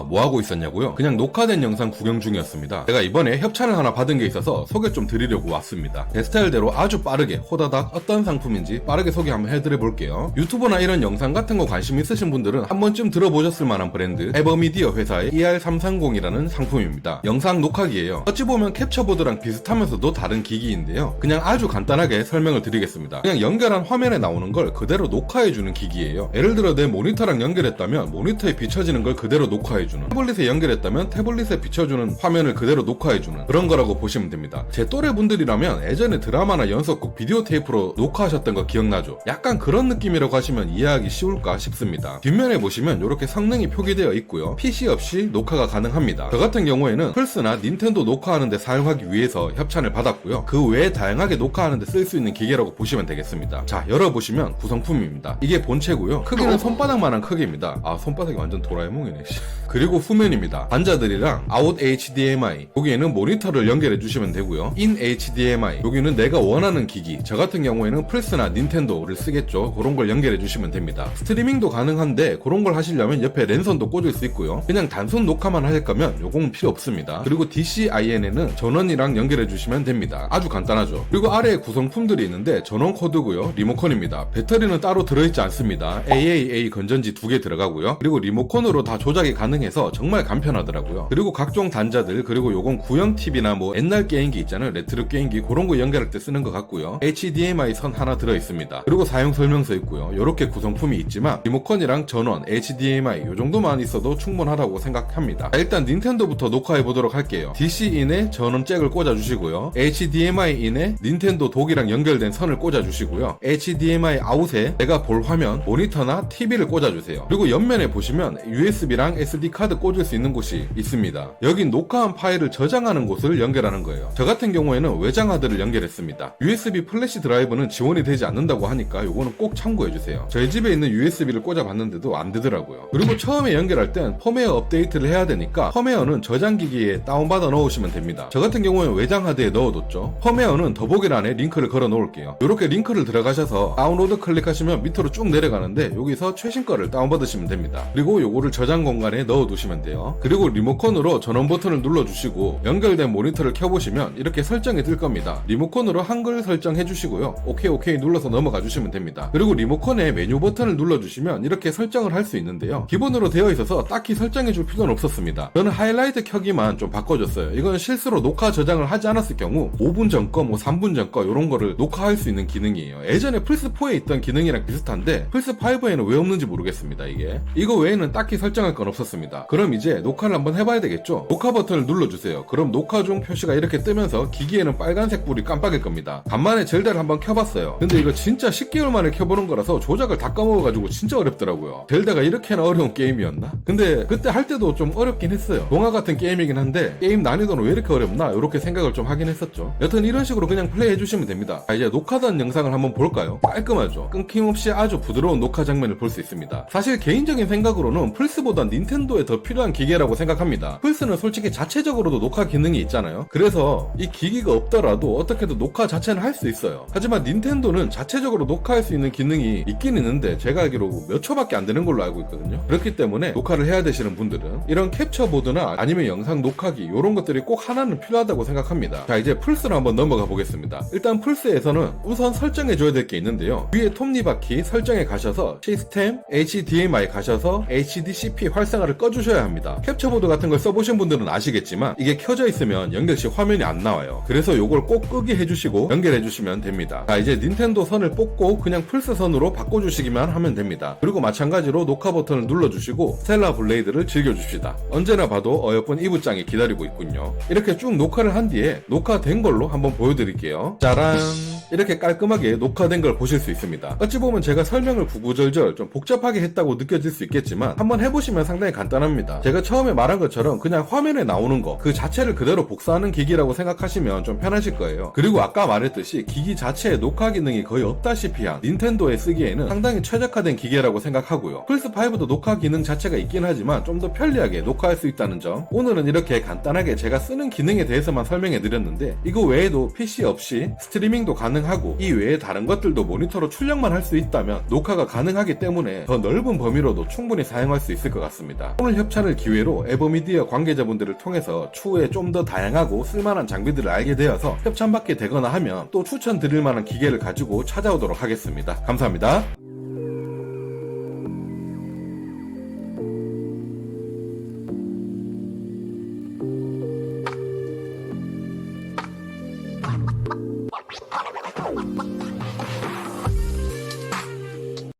뭐 하고 있었냐고요? 그냥 녹화된 영상 구경 중이었습니다. 제가 이번에 협찬을 하나 받은 게 있어서 소개 좀 드리려고 왔습니다. 제 스타일대로 아주 빠르게 호다닥 어떤 상품인지 빠르게 소개 한번 해드려 볼게요. 유튜브나 이런 영상 같은 거 관심 있으신 분들은 한 번쯤 들어보셨을 만한 브랜드 에버미디어 회사의 ER330이라는 상품입니다. 영상 녹화기예요. 어찌 보면 캡처보드랑 비슷하면서도 다른 기기인데요. 그냥 아주 간단하게 설명을 드리겠습니다. 그냥 연결한 화면에 나오는 걸 그대로 녹화해주는 기기예요. 예를 들어 내 모니터랑 연결했다면 모니터에 비춰지는 걸 그대로 녹화해주는, 태블릿에 연결했다면 태블릿에 비춰주는 화면을 그대로 녹화해주는 그런 거라고 보시면 됩니다. 제 또래 분들이라면 예전에 드라마나 연속곡 비디오 테이프로 녹화하셨던 거 기억나죠? 약간 그런 느낌이라고 하시면 이해하기 쉬울까 싶습니다. 뒷면에 보시면 이렇게 성능이 표기되어 있고요. PC 없이 녹화가 가능합니다. 저 같은 경우에는 플스나 닌텐도 녹화하는데 사용하기 위해서 협찬을 받았고요. 그 외에 다양하게 녹화하는데 쓸 수 있는 기계라고 보시면 되겠습니다. 자, 열어보시면 구성품입니다. 이게 본체고요. 크기는 손바닥만한 크기입니다. 손바닥이 완전 도라에몽이네. 그리고 후면입니다. 단자들이랑 아웃 HDMI, 여기에는 모니터를 연결해 주시면 되고요. 인 HDMI, 여기는 내가 원하는 기기, 저 같은 경우에는 플스나 닌텐도를 쓰겠죠. 그런 걸 연결해 주시면 됩니다. 스트리밍도 가능한데 그런 걸 하시려면 옆에 랜선도 꽂을 수 있고요. 그냥 단순 녹화만 하실 거면 요건 필요 없습니다. 그리고 DCIN에는 전원이랑 연결해 주시면 됩니다. 아주 간단하죠. 그리고 아래에 구성품들이 있는데 전원 코드고요. 리모컨입니다. 배터리는 따로 들어있지 않습니다. AAA 건전지 2개 들어가고요. 그리고 리모컨으로 다 조작이 가능해서 정말 간편하더라고요. 그리고 각종 단자들, 그리고 요건 구형 TV나 뭐 옛날 게임기 있잖아요. 레트로 게임기, 그런 거 연결할 때 쓰는 것 같고요. HDMI 선 하나 들어있습니다. 그리고 사용 설명서 있고요. 요렇게 구성품이 있지만 리모컨이랑 전원, HDMI 요 정도만 있어도 충분하다고 생각합니다. 일단 닌텐도부터 녹화해 보도록 할게요. DC-in에 전원 잭을 꽂아주시고요. HDMI-in에 닌텐도 독이랑 연결된 선을 꽂아주시고요. HDMI 아웃에 내가 볼 화면, 모니터나 TV를 꽂아주세요. 그리고 옆면에 보시면 USB랑 SD카드 꽂을 수 있는 곳이 있습니다. 여긴 녹화한 파일을 저장하는 곳을 연결하는 거예요. 저 같은 경우에는 외장 하드를 연결했습니다. USB 플래시 드라이브는 지원이 되지 않는다고 하니까 요거는 꼭 참고해주세요. 저희 집에 있는 USB를 꽂아봤는데도 안 되더라고요. 그리고 처음에 연결할 땐 펌웨어 업데이트를 해야 되니까 펌웨어는 저장기기에 다운받아 넣으시면 됩니다. 저 같은 경우에는 외장 하드에 넣어뒀죠. 펌웨어는 더보기란에 링크를 걸어 놓을게요. 이렇게 링크를 들어가셔서 다운로드 클릭하시면 밑으로 쭉 내려가는데 여기서 최신 거를 다운받으시면 됩니다. 그리고 요거를 저장 공간에 넣어두시면 돼요. 그리고 리모컨으로 전원 버튼을 눌러주시고 연결된 모니터를 켜보시면 이렇게 설정이 뜰 겁니다. 리모컨으로 한글 설정해 주시고요. 오케이 눌러서 넘어가 주시면 됩니다. 그리고 리모컨에 메뉴 버튼을 눌러주시면 이렇게 설정을 할 수 있는데요. 기본으로 되어 있어서 딱히 설정해 줄 필요는 없었습니다. 저는 하이라이트 켜기만 좀 바꿔줬어요. 이건 실수로 녹화 저장을 하지 않았을 경우 5분 전 거, 3분 전 거 이런 거를 녹화할 수 있는 기능이에요. 예전에 플스4에 있던 기능이랑 비슷한데 플스5에는 왜 없는지 모르겠습니다. 이거 외에는 딱히 설정할 건 없었습니다. 그럼 이제 녹화를 한번 해봐야 되겠죠? 녹화 버튼을 눌러주세요. 그럼 녹화 중 표시가 이렇게 뜨면서 기기에는 빨간색 불이 깜빡일 겁니다. 간만에 젤다를 한번 켜봤어요. 근데 이거 진짜 10개월 만에 켜보는 거라서 조작을 다 까먹어가지고 진짜 어렵더라고요. 젤다가 이렇게나 어려운 게임이었나? 근데 그때 할 때도 좀 어렵긴 했어요. 동화 같은 게임이긴 한데 게임 난이도는 왜 이렇게 어렵나? 이렇게 생각을 좀 하긴 했었죠. 여튼 이런 식으로 그냥 플레이 해주시면 됩니다. 이제 녹화된 영상을 한번 볼까요? 깔끔하죠? 끊김없이 아주 부드러운 녹화 장면을 볼 수 있습니다. 사실 개인적인 생각으로는 플스보다 닌텐도에 더 필요한 기계라고 생각합니다. 플스는 솔직히 자체적으로도 녹화 기능이 있잖아요. 그래서 이 기기가 없더라도 어떻게든 녹화 자체는 할 수 있어요. 하지만 닌텐도는 자체적으로 녹화할 수 있는 기능이 있긴 있는데 제가 알기로 몇 초밖에 안 되는 걸로 알고 있거든요. 그렇기 때문에 녹화를 해야 되시는 분들은 이런 캡처보드나 아니면 영상 녹화기 이런 것들이 꼭 하나는 필요하다고 생각합니다. 자, 이제 플스로 한번 넘어가 보겠습니다. 일단 플스에서는 우선 설정해줘야 될 게 있는데요. 위에 톱니바퀴 설정에 가셔서 시스템, HDMI 가셔서 HDCP 활성화를 꺼주셔야 합니다. 캡처보드 같은 걸 써보신 분들은 아시겠지만 이게 켜져 있으면 연결 시 화면이 안 나와요. 그래서 요걸 꼭 끄게 해주시고 연결해주시면 됩니다. 자, 이제 닌텐도 선을 뽑고 그냥 플스 선으로 바꿔주시기만 하면 됩니다. 그리고 마찬가지로 녹화 버튼을 눌러주시고 스텔라 블레이드를 즐겨줍시다. 언제나 봐도 어여쁜 이브짱이 기다리고 있군요. 이렇게 쭉 녹화를 한 뒤에 녹화된 걸로 한번 보여드릴게요. 짜란! 이렇게 깔끔하게 녹화된 걸 보실 수 있습니다. 어찌 보면 제가 설명을 구구절절 좀 복잡하게 했다고 느껴질 수 있겠지만 한번 해보시면 상당히 간단합니다. 제가 처음에 말한 것처럼 그냥 화면에 나오는 거 그 자체를 그대로 복사하는 기기라고 생각하시면 좀 편하실 거예요. 그리고 아까 말했듯이 기기 자체에 녹화 기능이 거의 없다시피 한 닌텐도에 쓰기에는 상당히 최적화된 기계라고 생각하고요. 플스5도 녹화 기능 자체가 있긴 하지만 좀 더 편리하게 녹화할 수 있다는 점, 오늘은 이렇게 간단하게 제가 쓰는 기능에 대해서만 설명해 드렸는데 이거 외에도 PC 없이 스트리밍도 가능하고 이 외에 다른 것들도 모니터로 출력만 할 수 있다면 녹화가 가능하기 때문에 더 넓은 범위로도 충분히 사용할 수 있을 것 같습니다. 오늘 협찬을 기회로 에버미디어 관계자분들을 통해서 추후에 좀 더 다양하고 쓸만한 장비들을 알게 되어서 협찬받게 되거나 하면 또 추천드릴 만한 기계를 가지고 찾아오도록 하겠습니다. 감사합니다.